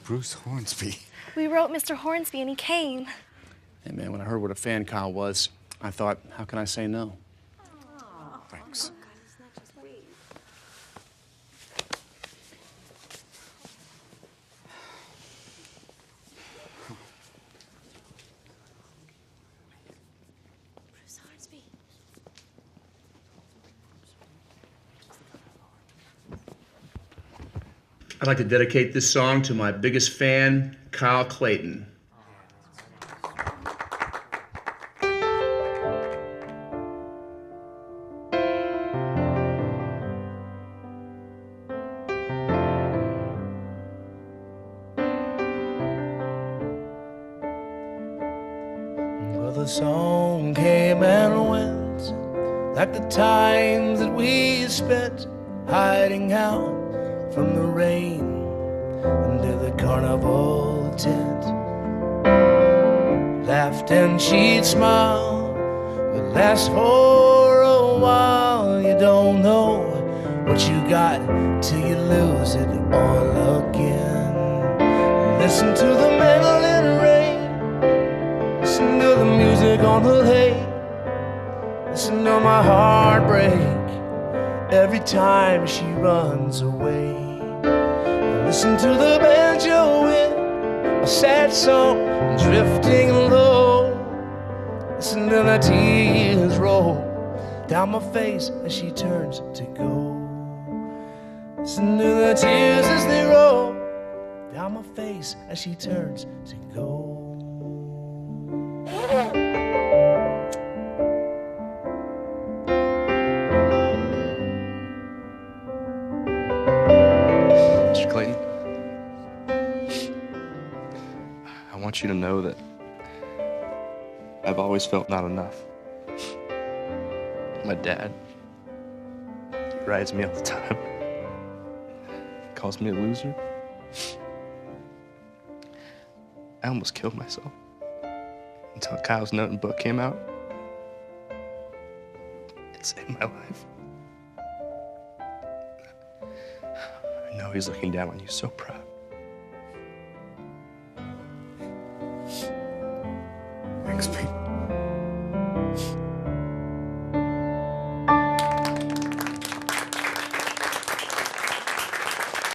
Bruce Hornsby. We wrote Mr. Hornsby and he came. Hey, man, when I heard what a fan Kyle was, I thought, how can I say no? Thanks. Bruce Hornsby. I'd like to dedicate this song to my biggest fan, Kyle Clayton. Well, the song came and went, like the times that we spent hiding out from the rain under the carnival tent. Laughed and she'd smile, but last for a while. You don't know what you got till you lose it all again. Listen to the mandolin rain, listen to the music on the lake, listen to my heart break every time she runs away. Listen to the banjo in a sad song drifting low. Listen to the tears roll down my face as she turns to go. Listen to the tears as they roll down my face as she turns to go. Mr. Clayton, I want you to know that I've always felt not enough. My dad, he rides me all the time, calls me a loser. I almost killed myself until Kyle's note and book came out. It saved my life. I know he's looking down on you, so proud. Thanks, Pete.